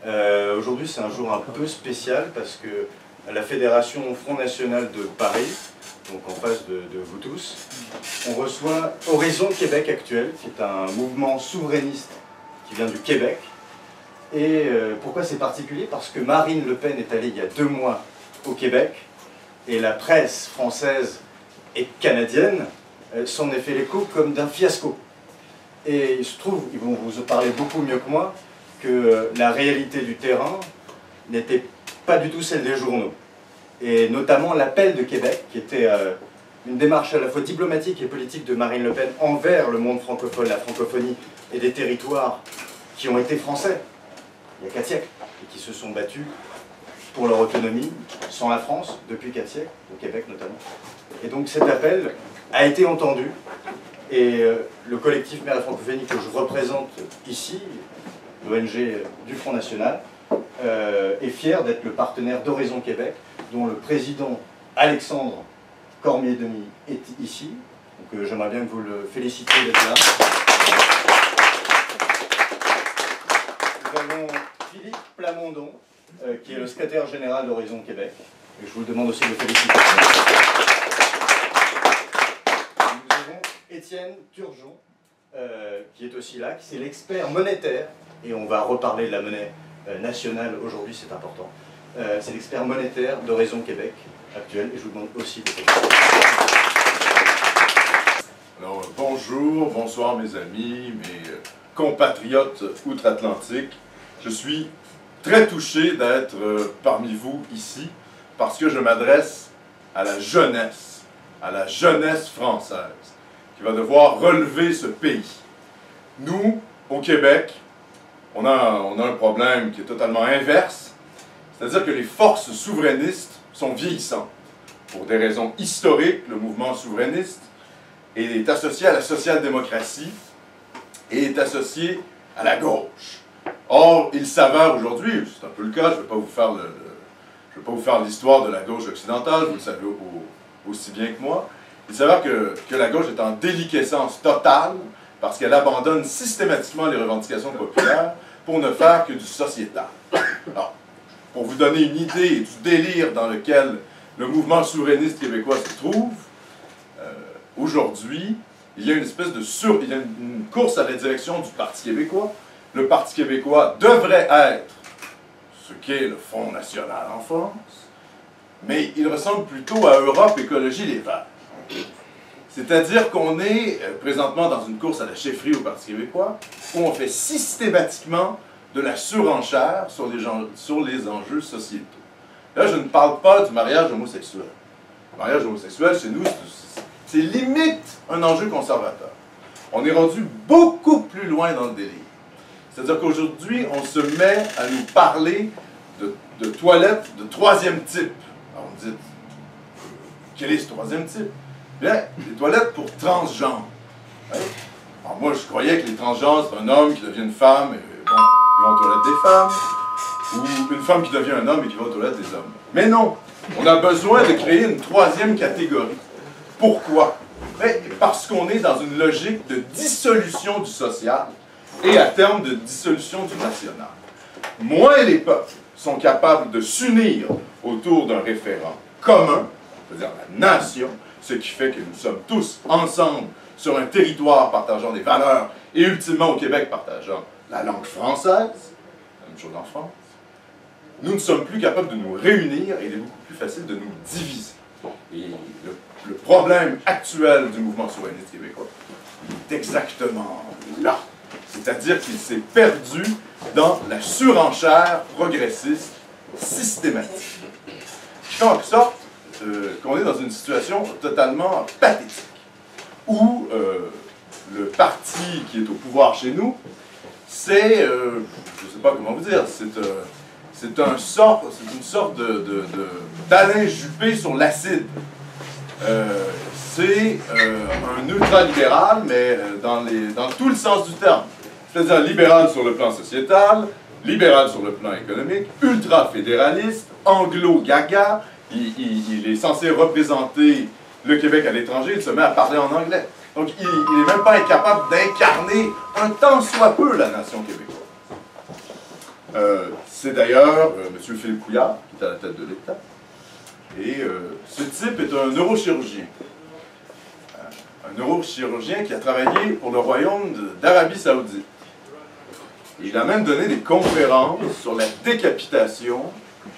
Aujourd'hui, c'est un jour un peu spécial parce que la Fédération Front National de Paris, donc en face de vous tous, on reçoit Horizon Québec Actuel, qui est un mouvement souverainiste qui vient du Québec. Et pourquoi c'est particulier? Parce que Marine Le Pen est allée il y a 2 mois au Québec, et la presse française et canadienne s'en est fait l'écho comme d'un fiasco. Et il se trouve, ils vont vous en parler beaucoup mieux que moi, que la réalité du terrain n'était pas du tout celle des journaux. Et notamment l'appel de Québec, qui était une démarche à la fois diplomatique et politique de Marine Le Pen envers le monde francophone, la francophonie et des territoires qui ont été français il y a 4 siècles et qui se sont battus pour leur autonomie sans la France depuis 4 siècles, au Québec notamment. Et donc cet appel a été entendu et le collectif Mère la Francophonie que je représente ici, l'ONG du Front National, est fier d'être le partenaire d'Horizon Québec, dont le président Alexandre Cormier-Denis est ici. Donc j'aimerais bien que vous le félicitiez d'être là. Nous avons Philippe Plamondon, qui est le secrétaire général d'Horizon Québec, et je vous demande aussi de le féliciter. Nous avons Étienne Turgeon, qui est aussi là, qui est l'expert monétaire, et on va reparler de la monnaie nationale aujourd'hui, c'est important. C'est l'expert monétaire d'Horizon Québec Actuel, et je vous demande aussi de féliciter. Alors, bonjour, bonsoir mes amis, mes compatriotes outre-Atlantique. Je suis très touché d'être parmi vous ici parce que je m'adresse à la jeunesse française qui va devoir relever ce pays. Nous, au Québec, on a un problème qui est totalement inverse, c'est-à-dire que les forces souverainistes sont vieillissantes. Pour des raisons historiques, le mouvement souverainiste est associé à la social-démocratie et est associé à la gauche. Or, il s'avère aujourd'hui, c'est un peu le cas, je ne vais pas vous faire l'histoire de la gauche occidentale, vous le savez aussi bien que moi, il s'avère que la gauche est en déliquescence totale parce qu'elle abandonne systématiquement les revendications populaires pour ne faire que du sociétal. Alors, pour vous donner une idée du délire dans lequel le mouvement souverainiste québécois se trouve, aujourd'hui, il y a une espèce de il y a une course à la direction du Parti québécois. Le Parti québécois devrait être ce qu'est le Front National en France, mais il ressemble plutôt à Europe Écologie Les Verts. C'est-à-dire qu'on est présentement dans une course à la chefferie au Parti québécois, où on fait systématiquement de la surenchère sur les enjeux sociétaux. Là, je ne parle pas du mariage homosexuel. Le mariage homosexuel, chez nous, c'est limite un enjeu conservateur. On est rendu beaucoup plus loin dans le délire. C'est-à-dire qu'aujourd'hui, on se met à nous parler de toilettes de 3e type. Alors on dit, quel est ce 3e type? Bien, des toilettes pour transgenres. Hein? Alors moi, je croyais que les transgenres, c'est un homme qui devient une femme, et bon, ils vont aux toilettes des femmes, ou une femme qui devient un homme et qui va aux toilettes des hommes. Mais non, on a besoin de créer une 3e catégorie. Pourquoi? Bien, parce qu'on est dans une logique de dissolution du social et à terme de dissolution du national. Moins les peuples sont capables de s'unir autour d'un référent commun, c'est-à-dire la nation, ce qui fait que nous sommes tous ensemble sur un territoire partageant des valeurs et ultimement au Québec partageant la langue française, la même chose en France, nous ne sommes plus capables de nous réunir et il est beaucoup plus facile de nous diviser. Et le problème actuel du mouvement souverainiste québécois est exactement là. C'est-à-dire qu'il s'est perdu dans la surenchère progressiste systématique. Qui fait en sorte qu'on est dans une situation totalement pathétique, où le parti qui est au pouvoir chez nous, c'est, je ne sais pas comment vous dire, c'est une sorte d'Alain Juppé sur l'acide. C'est un ultralibéral, mais dans tout le sens du terme. C'est-à-dire libéral sur le plan sociétal, libéral sur le plan économique, ultra-fédéraliste, anglo-gaga. Il est censé représenter le Québec à l'étranger, il se met à parler en anglais. Donc il n'est même pas incapable d'incarner un tant soit peu la nation québécoise. C'est d'ailleurs M. Philippe Couillard qui est à la tête de l'État. Et ce type est un neurochirurgien. Un neurochirurgien qui a travaillé pour le royaume d'Arabie Saoudite. Il a même donné des conférences sur la décapitation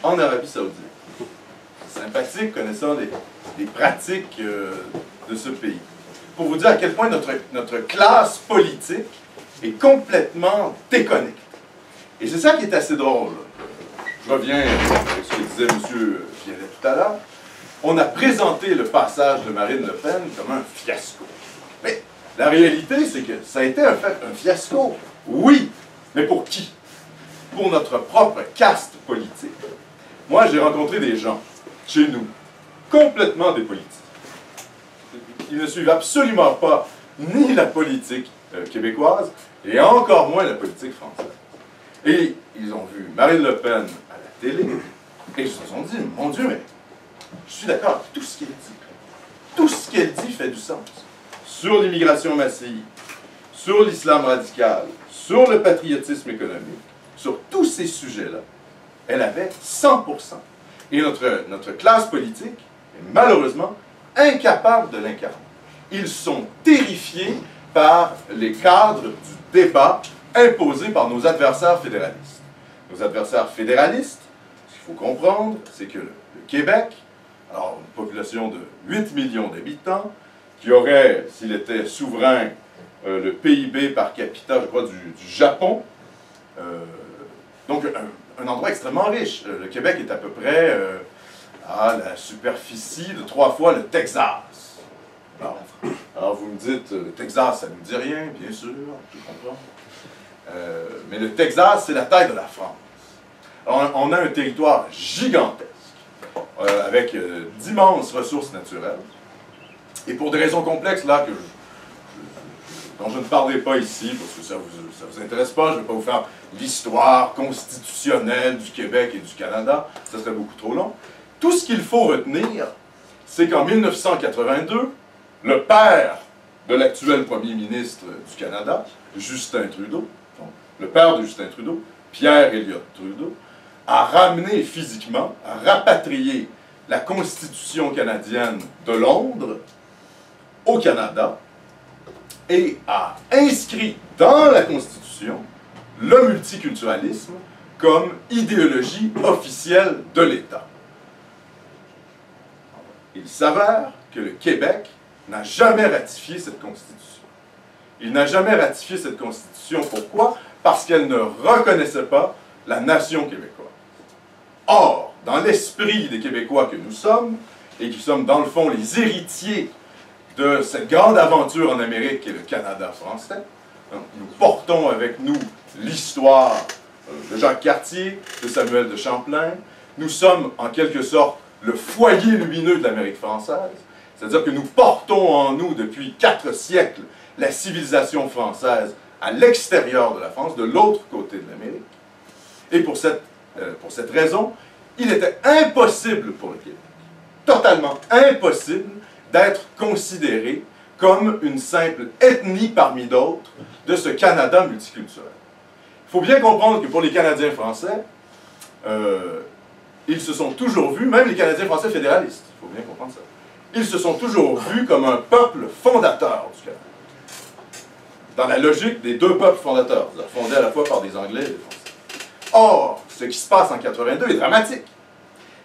en Arabie Saoudite. Sympathique, connaissant des pratiques de ce pays. Pour vous dire à quel point notre classe politique est complètement déconnectée. Et c'est ça qui est assez drôle. Je reviens à ce que disait M. Pierret tout à l'heure. On a présenté le passage de Marine Le Pen comme un fiasco. Mais la réalité, c'est que ça a été un fiasco. Oui, mais pour qui? Pour notre propre caste politique. Moi, j'ai rencontré des gens, chez nous, complètement dépolitisés. Ils ne suivent absolument pas ni la politique québécoise, et encore moins la politique française. Et ils ont vu Marine Le Pen à la télé, et ils se sont dit, mon Dieu, mais je suis d'accord avec tout ce qu'elle dit. Tout ce qu'elle dit fait du sens. Sur l'immigration massive, sur l'islam radical, sur le patriotisme économique, sur tous ces sujets-là, elle avait 100%. Et notre classe politique est malheureusement incapable de l'incarner. Ils sont terrifiés par les cadres du débat imposés par nos adversaires fédéralistes. Nos adversaires fédéralistes, ce qu'il faut comprendre, c'est que le Québec, alors une population de 8 millions d'habitants, qui aurait, s'il était souverain, le PIB par capita, je crois, du Japon, donc un endroit extrêmement riche. Le Québec est à peu près à la superficie de 3 fois le Texas. Alors vous me dites, le Texas, ça ne nous dit rien, bien sûr, je comprends. Mais le Texas, c'est la taille de la France. Alors on a un territoire gigantesque, avec d'immenses ressources naturelles. Et pour des raisons complexes, là, dont je ne parlerai pas ici, parce que ça vous intéresse pas, je ne vais pas vous faire l'histoire constitutionnelle du Québec et du Canada, ça serait beaucoup trop long. Tout ce qu'il faut retenir, c'est qu'en 1982, le père de l'actuel premier ministre du Canada, Justin Trudeau, donc, le père de Justin Trudeau, Pierre Elliott Trudeau, a ramené physiquement, a rapatrié la Constitution canadienne de Londres au Canada et a inscrit dans la Constitution le multiculturalisme comme idéologie officielle de l'État. Il s'avère que le Québec n'a jamais ratifié cette Constitution. Il n'a jamais ratifié cette Constitution. Pourquoi? Parce qu'elle ne reconnaissait pas la nation québécoise. Or, dans l'esprit des Québécois que nous sommes, et qui sommes dans le fond les héritiers de cette grande aventure en Amérique qui est le Canada français, nous portons avec nous l'histoire de Jacques Cartier, de Samuel de Champlain. Nous sommes en quelque sorte le foyer lumineux de l'Amérique française, c'est-à-dire que nous portons en nous depuis 4 siècles la civilisation française à l'extérieur de la France, de l'autre côté de l'Amérique. Et pour cette raison, il était impossible pour le Québec, totalement impossible, d'être considéré comme une simple ethnie parmi d'autres de ce Canada multiculturel. Il faut bien comprendre que pour les Canadiens français, ils se sont toujours vus, même les Canadiens français fédéralistes, il faut bien comprendre ça, ils se sont toujours vus comme un peuple fondateur du Canada. Dans la logique des 2 peuples fondateurs, fondés à la fois par des Anglais et des Français. Or, ce qui se passe en 82 est dramatique.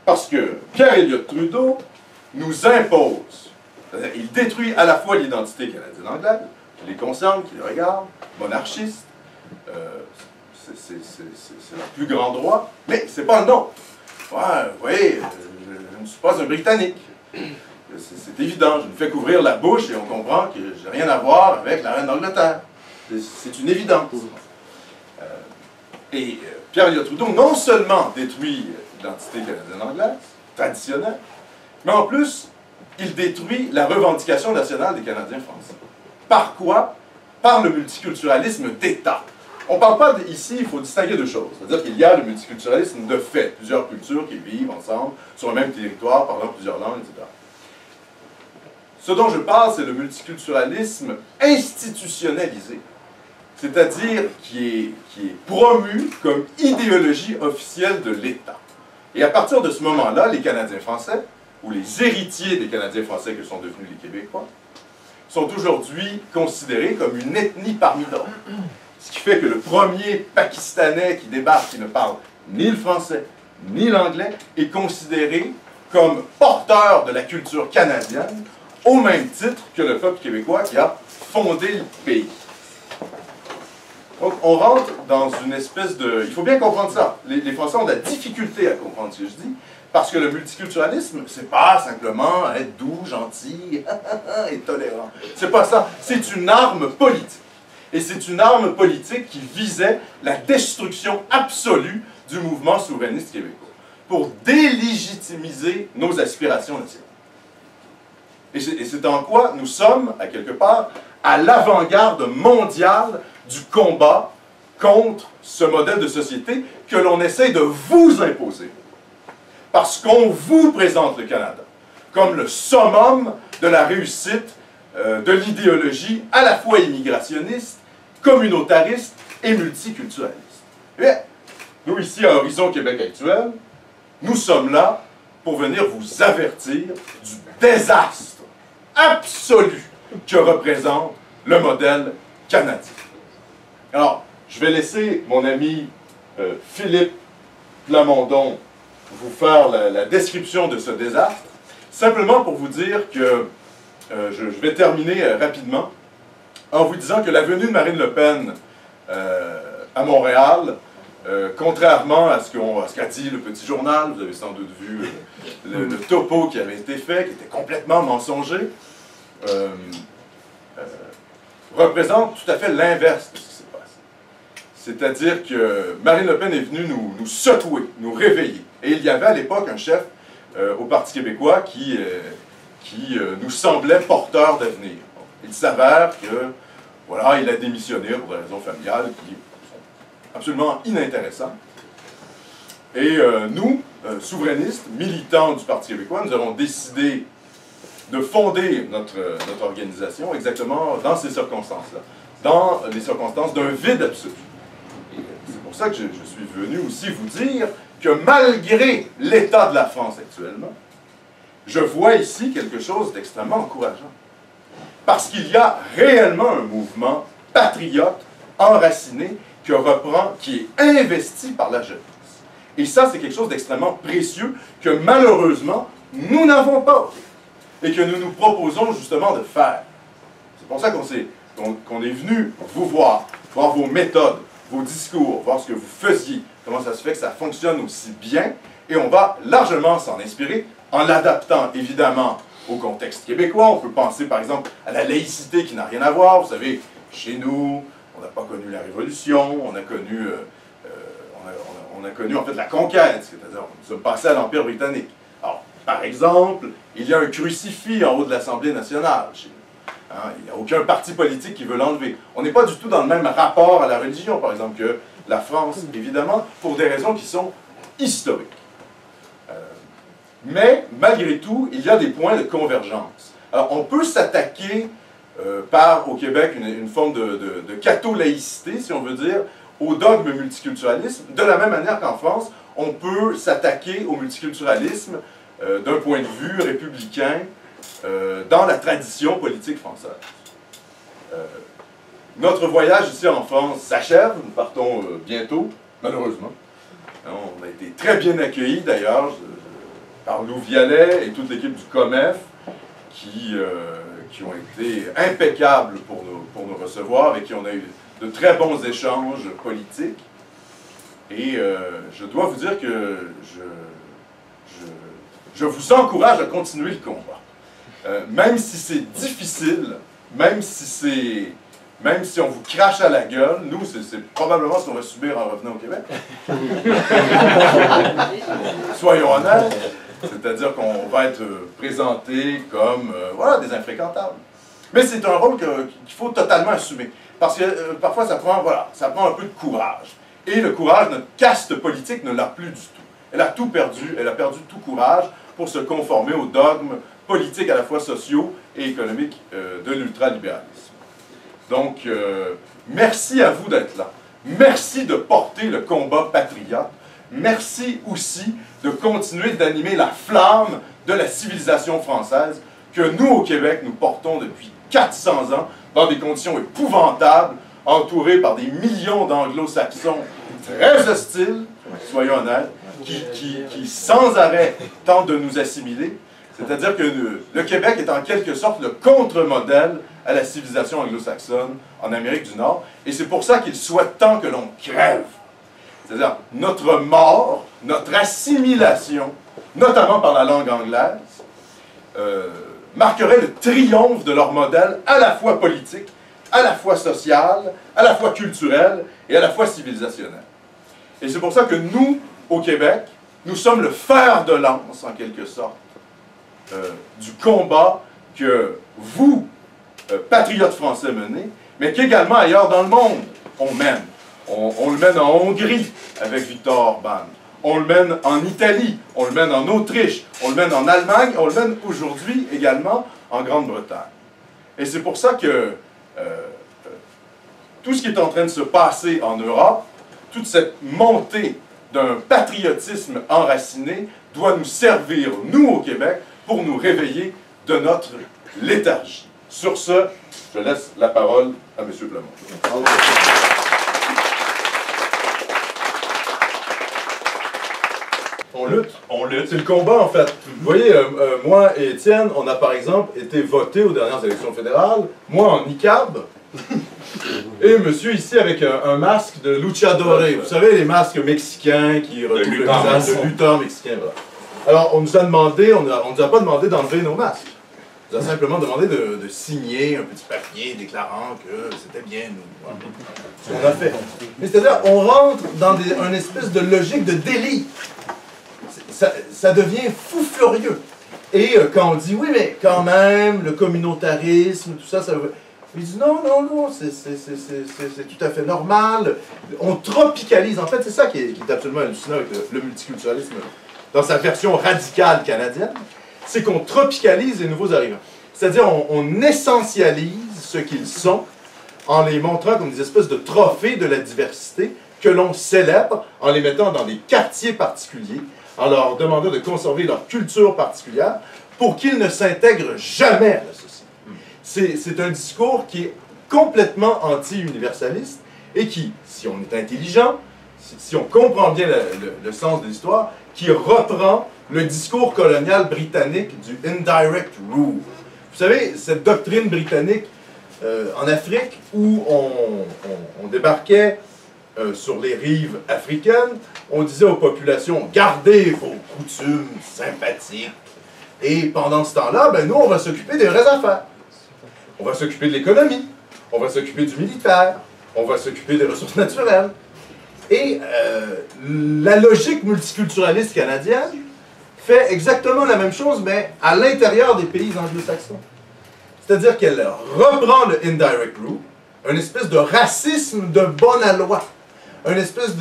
Parce que Pierre Elliott Trudeau nous impose, c'est-à-dire il détruit à la fois l'identité canadienne-anglaise, qui les concerne, qui les regarde, monarchiste, c'est leur plus grand droit, mais c'est pas le nôtre. Ouais, vous voyez, je ne suis pas un Britannique. C'est évident, je me fais couvrir la bouche et on comprend que je n'ai rien à voir avec la reine d'Angleterre. C'est une évidence. Pierre Elliott Trudeau non seulement détruit l'identité canadienne-anglaise, traditionnelle, mais en plus, il détruit la revendication nationale des Canadiens français. Par quoi? Par le multiculturalisme d'État. On ne parle pas ici, il faut distinguer 2 choses. C'est-à-dire qu'il y a le multiculturalisme de fait, plusieurs cultures qui vivent ensemble sur un même territoire, parlant plusieurs langues, etc. Ce dont je parle, c'est le multiculturalisme institutionnalisé. c'est-à-dire qui est promu comme idéologie officielle de l'État. Et à partir de ce moment-là, les Canadiens français, ou les héritiers des Canadiens français que sont devenus les Québécois, sont aujourd'hui considérés comme une ethnie parmi d'autres. Ce qui fait que le premier Pakistanais qui débarque, qui ne parle ni le français, ni l'anglais, est considéré comme porteur de la culture canadienne, au même titre que le peuple québécois qui a fondé le pays. Donc, on rentre dans une espèce de... Il faut bien comprendre ça. Les Français ont de la difficulté à comprendre ce que je dis, parce que le multiculturalisme, c'est pas simplement être doux, gentil et tolérant. C'est pas ça. C'est une arme politique. Et c'est une arme politique qui visait la destruction absolue du mouvement souverainiste québécois, pour délégitimiser nos aspirations nationales. Et c'est en quoi nous sommes, à quelque part, à l'avant-garde mondiale du combat contre ce modèle de société que l'on essaie de vous imposer. Parce qu'on vous présente le Canada comme le summum de la réussite de l'idéologie à la fois immigrationniste, communautariste et multiculturaliste. Et nous, ici, à Horizon Québec Actuel, nous sommes là pour venir vous avertir du désastre absolu que représente le modèle canadien. Alors, je vais laisser mon ami Philippe Plamondon vous faire la description de ce désastre, simplement pour vous dire que je vais terminer rapidement en vous disant que la venue de Marine Le Pen à Montréal, contrairement à ce qu'a dit le Petit Journal, vous avez sans doute vu le topo qui avait été fait, qui était complètement mensonger, représente tout à fait l'inverse de ce qui s'est passé. C'est-à-dire que Marine Le Pen est venue nous secouer, nous réveiller. Et il y avait à l'époque un chef au Parti québécois qui nous semblait porteur d'avenir. Il s'avère que, voilà, il a démissionné pour des raisons familiales qui sont absolument inintéressantes. Et nous, souverainistes, militants du Parti québécois, nous avons décidé de fonder notre organisation exactement dans ces circonstances-là, dans les circonstances d'un vide absolu. Et c'est pour ça que je suis venu aussi vous dire que malgré l'état de la France actuellement, je vois ici quelque chose d'extrêmement encourageant. Parce qu'il y a réellement un mouvement patriote, enraciné, qui est investi par la jeunesse. Et ça, c'est quelque chose d'extrêmement précieux que malheureusement, nous n'avons pas. Et que nous nous proposons justement de faire. C'est pour ça qu'on est venu vous voir vos méthodes, vos discours, voir ce que vous faisiez, comment ça se fait que ça fonctionne aussi bien, et on va largement s'en inspirer en l'adaptant évidemment au contexte québécois. On peut penser par exemple à la laïcité qui n'a rien à voir. Vous savez, chez nous, on n'a pas connu la Révolution, on a connu en fait la conquête, c'est-à-dire nous sommes passés à l'Empire britannique. Alors, par exemple, il y a un crucifix en haut de l'Assemblée nationale chez nous. Hein, il n'y a aucun parti politique qui veut l'enlever. On n'est pas du tout dans le même rapport à la religion, par exemple, que la France, évidemment, pour des raisons qui sont historiques. Mais, malgré tout, il y a des points de convergence. Alors, on peut s'attaquer au Québec, une forme de catho-laïcité, si on veut dire, au dogme multiculturalisme, de la même manière qu'en France, on peut s'attaquer au multiculturalisme d'un point de vue républicain dans la tradition politique française. Notre voyage ici en France s'achève, nous partons bientôt, malheureusement. On a été très bien accueillis d'ailleurs par Lou Vialet et toute l'équipe du COMEF qui ont été impeccables pour nous recevoir et qui on a eu de très bons échanges politiques. Et je dois vous dire que je vous encourage à continuer le combat. Même si c'est difficile, même si on vous crache à la gueule, nous, c'est probablement ce qu'on va subir en revenant au Québec. Soyons honnêtes, c'est-à-dire qu'on va être présenté comme voilà, des infréquentables. Mais c'est un rôle qu'il faut totalement assumer. Parce que parfois, ça prend un peu de courage. Et le courage, notre caste politique ne l'a plus du tout. Elle a tout perdu, elle a perdu tout courage pour se conformer aux dogmes politiques à la fois sociaux et économiques de l'ultralibéralisme. Donc, merci à vous d'être là. Merci de porter le combat patriote. Merci aussi de continuer d'animer la flamme de la civilisation française que nous, au Québec, nous portons depuis 400 ans dans des conditions épouvantables, entourés par des millions d'anglo-saxons très hostiles, soyons honnêtes, qui sans arrêt tentent de nous assimiler. C'est-à-dire que le Québec est en quelque sorte le contre-modèle à la civilisation anglo-saxonne en Amérique du Nord, et c'est pour ça qu'il souhaite tant que l'on crève. C'est-à-dire notre mort, notre assimilation, notamment par la langue anglaise, marquerait le triomphe de leur modèle à la fois politique, à la fois social, à la fois culturel et à la fois civilisationnel. Et c'est pour ça que nous, au Québec, nous sommes le fer de lance, en quelque sorte, du combat que vous, patriotes français, menez, mais qu'également ailleurs dans le monde, on mène. On le mène en Hongrie avec Viktor Orbán. On le mène en Italie, on le mène en Autriche, on le mène en Allemagne, on le mène aujourd'hui également en Grande-Bretagne. Et c'est pour ça que tout ce qui est en train de se passer en Europe, toute cette montée d'un patriotisme enraciné, doit nous servir, nous au Québec, pour nous réveiller de notre léthargie. Sur ce, je laisse la parole à M. Plamont. On lutte. C'est le combat, en fait. Vous voyez, moi et Étienne, on a par exemple été votés aux dernières élections fédérales, moi en niqab, et monsieur ici avec un masque de luchador. Vous savez, les masques mexicains qui recouvrent le visage de lutteurs mexicains. Voilà. Alors, on nous a demandé, on nous a pas demandé d'enlever nos masques. On nous a simplement demandé de signer un petit papier déclarant que c'était bien nous. Voilà. Ce qu'on a fait. Mais c'est-à-dire, on rentre dans une espèce de logique de délit. Ça devient fou furieux. Et quand on dit, oui, mais quand même, le communautarisme, tout ça, ça veut... Il dit, non, c'est tout à fait normal. On tropicalise. En fait, c'est ça qui est absolument hallucinant avec le multiculturalisme dans sa version radicale canadienne. C'est qu'on tropicalise les nouveaux arrivants. C'est-à-dire, on essentialise ce qu'ils sont en les montrant comme des espèces de trophées de la diversité que l'on célèbre en les mettant dans des quartiers particuliers, en leur demandant de conserver leur culture particulière pour qu'ils ne s'intègrent jamais à la société. C'est un discours qui est complètement anti-universaliste et qui, si on est intelligent, si on comprend bien le sens de l'histoire, qui reprend le discours colonial britannique du indirect rule. Vous savez, cette doctrine britannique en Afrique où on débarquait sur les rives africaines, on disait aux populations, gardez vos coutumes sympathiques. Et pendant ce temps-là, ben nous, on va s'occuper des vraies affaires. On va s'occuper de l'économie, on va s'occuper du militaire, on va s'occuper des ressources naturelles. Et la logique multiculturaliste canadienne fait exactement la même chose, mais à l'intérieur des pays anglo-saxons. C'est-à-dire qu'elle reprend le indirect rule, une espèce de racisme de bonne loi, une espèce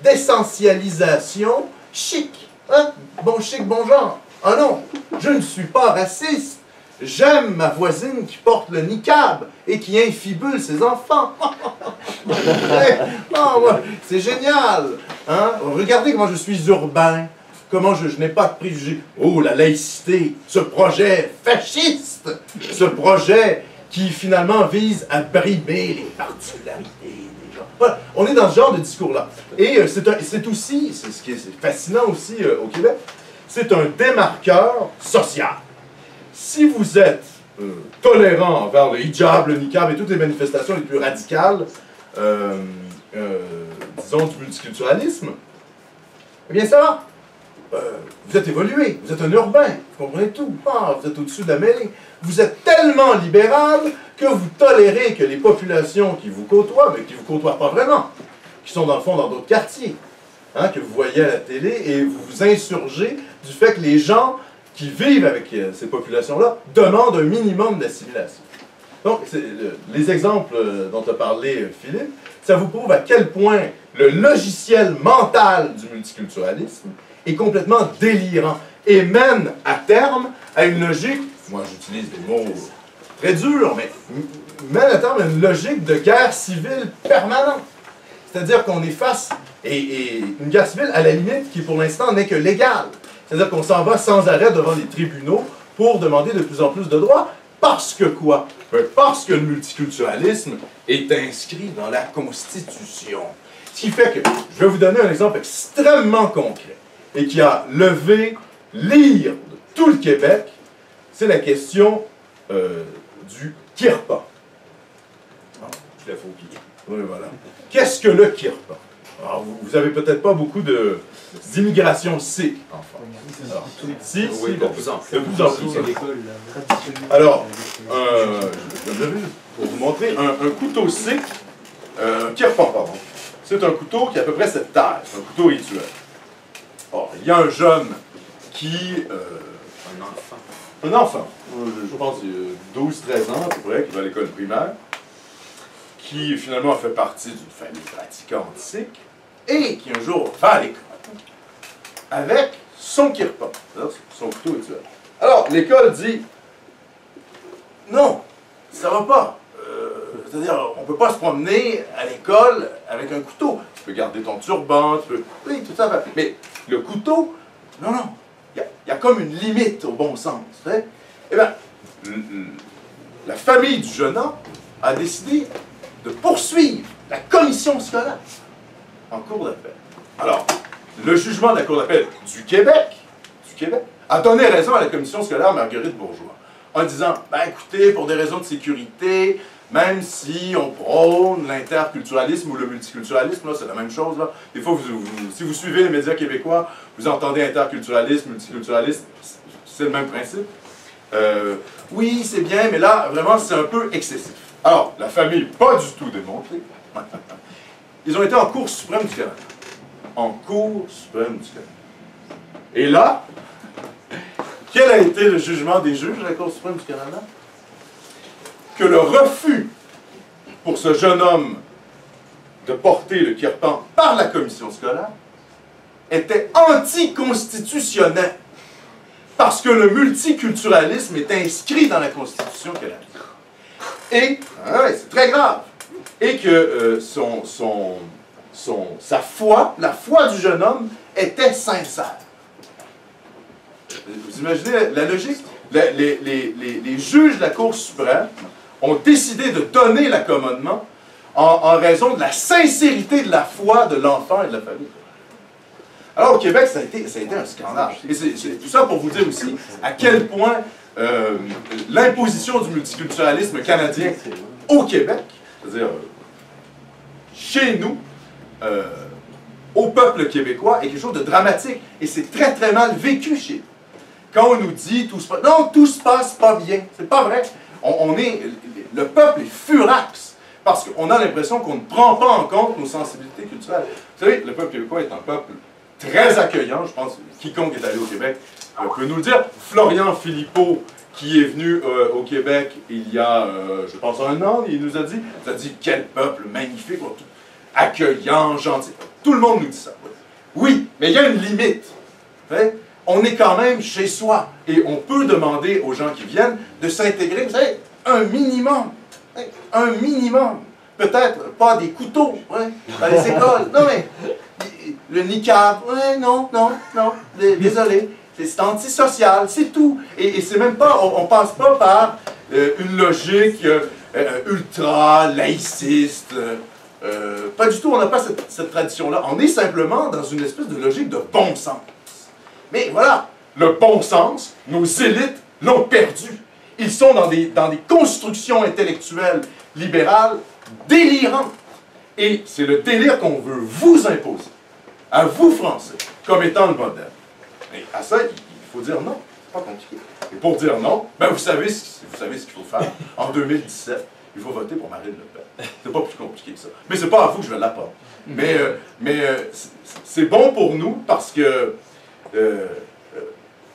d'essentialisation chic. Hein? Bon chic, bon genre. Ah non, je ne suis pas raciste. J'aime ma voisine qui porte le niqab et qui infibule ses enfants. Oh, c'est génial. Hein? Regardez comment je suis urbain. Comment je n'ai pas de préjugés. Oh, la laïcité, ce projet fasciste, ce projet qui finalement vise à brimer les particularités des gens. Voilà, on est dans ce genre de discours-là. Et c'est aussi, c'est ce qui est fascinant aussi au Québec, c'est un démarqueur social. Si vous êtes tolérant envers le hijab, le niqab et toutes les manifestations les plus radicales, disons, du multiculturalisme, eh bien ça va. Vous êtes évolué, vous êtes un urbain, vous comprenez tout, vous êtes au-dessus de la mêlée. Vous êtes tellement libéral que vous tolérez que les populations qui vous côtoient, mais qui ne vous côtoient pas vraiment, qui sont dans le fond dans d'autres quartiers, hein, que vous voyez à la télé, et vous vous insurgez du fait que les gens qui vivent avec ces populations-là demandent un minimum d'assimilation. Donc, les exemples dont a parlé Philippe, ça vous prouve à quel point le logiciel mental du multiculturalisme est complètement délirant et mène à terme à une logique, moi j'utilise des mots très durs, mais mène à terme une logique de guerre civile permanente. C'est-à-dire qu'on est face, et une guerre civile à la limite qui pour l'instant n'est que légale. C'est-à-dire qu'on s'en va sans arrêt devant les tribunaux pour demander de plus en plus de droits. Parce que quoi? Parce que le multiculturalisme est inscrit dans la Constitution. Ce qui fait que, je vais vous donner un exemple extrêmement concret et qui a levé l'ire de tout le Québec, c'est la question du Kirpa. Je l'ai fauquillé. Oui, voilà. Qu'est-ce que le Kirpa? Alors, vous n'avez peut-être pas beaucoup d'immigration sikh en France. Alors, si, Oui, de plus en plus en plus. Alors, pour vous montrer, un couteau sikh, Kirpa, pardon, c'est un couteau qui a à peu près cette taille, c'est un couteau rituel. Or, il y a un jeune qui... un enfant, je pense 12-13 ans à peu près, qui va à l'école primaire, qui finalement fait partie d'une famille pratiquante sikh, et qui un jour va à l'école avec son kirpa, son couteau rituel. Alors, l'école dit non, ça va pas. C'est-à-dire, on ne peut pas se promener à l'école avec un couteau. Tu peux garder ton turban, tu peux... Oui, tout ça. Mais le couteau, non, non. Il y a comme une limite au bon sens. Eh bien, la famille du jeune homme a décidé de poursuivre la commission scolaire en cour d'appel. Alors, le jugement de la cour d'appel du Québec a donné raison à la commission scolaire Marguerite Bourgeois en disant, ben écoutez, pour des raisons de sécurité, même si on prône l'interculturalisme ou le multiculturalisme, là, c'est la même chose. Là. Des fois, si vous suivez les médias québécois, vous entendez interculturalisme, multiculturalisme, c'est le même principe. Oui, c'est bien, mais là, vraiment, c'est un peu excessif. Alors, la famille, pas du tout démontré. Ils ont été en Cour suprême du Canada. En Cour suprême du Canada. Et là, quel a été le jugement des juges de la Cour suprême du Canada? Que le refus pour ce jeune homme de porter le kirpan par la commission scolaire était anticonstitutionnel. Parce que le multiculturalisme est inscrit dans la Constitution canadienne. Et, c'est très grave, et que sa foi, la foi du jeune homme, était sincère. Vous imaginez la logique? Les juges de la Cour suprême ont décidé de donner l'accommodement en raison de la sincérité de la foi de l'enfant et de la famille. Alors au Québec, ça a été un scandale. Et c'est tout ça pour vous dire aussi à quel point l'imposition du multiculturalisme canadien au Québec, c'est-à-dire chez nous, au peuple québécois, est quelque chose de dramatique. Et c'est très très mal vécu chez nous. Quand on nous dit tout se passe, non, tout se passe pas bien, c'est pas vrai. Le peuple est furax parce qu'on a l'impression qu'on ne prend pas en compte nos sensibilités culturelles. Vous savez, le peuple québécois est un peuple très accueillant, je pense, quiconque est allé au Québec peut nous le dire. Florian Philippot, qui est venu au Québec il y a, je pense, 1 an, il nous a dit quel peuple magnifique, accueillant, gentil. Tout le monde nous dit ça. Oui, mais il y a une limite. On est quand même chez soi. Et on peut demander aux gens qui viennent de s'intégrer, vous savez, un minimum. Un minimum. Peut-être pas des couteaux dans les écoles. Non, mais le niqab, non, désolé. C'est antisocial, c'est tout. Et c'est même pas, on passe pas par une logique ultra laïciste. Pas du tout, on n'a pas cette tradition-là. On est simplement dans une espèce de logique de bon sens. Mais voilà, le bon sens, nos élites l'ont perdu. Ils sont dans des constructions intellectuelles libérales délirantes. Et c'est le délire qu'on veut vous imposer, à vous Français, comme étant le modèle. Mais à ça, il faut dire non. C'est pas compliqué. Et pour dire non, ben vous savez ce qu'il faut faire. En 2017, il faut voter pour Marine Le Pen. C'est pas plus compliqué que ça. Mais c'est pas à vous que je vais l'apprendre. Mais c'est bon pour nous parce que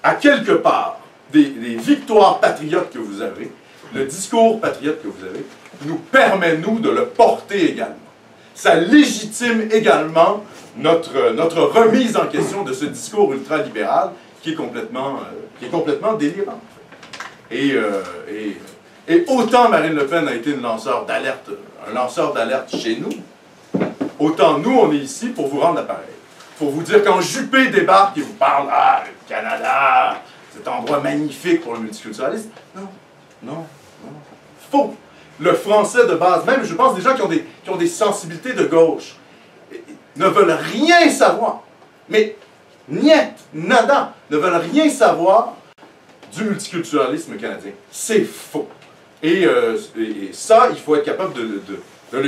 à quelque part, des victoires patriotes que vous avez, le discours patriote que vous avez, nous permet, nous, de le porter également. Ça légitime également notre remise en question de ce discours ultralibéral qui est complètement délirant. Et Et autant Marine Le Pen a été un lanceur d'alerte chez nous, autant nous, on est ici pour vous rendre l'appareil. Pour vous dire, quand Juppé débarque et vous parle, ah, le Canada, cet endroit magnifique pour le multiculturalisme, non, non, non, faux. Le français de base, même, je pense, des gens qui ont des sensibilités de gauche, ne veulent rien savoir. Mais, niet, nada, ne veulent rien savoir du multiculturalisme canadien. C'est faux. Et ça, il faut être capable de le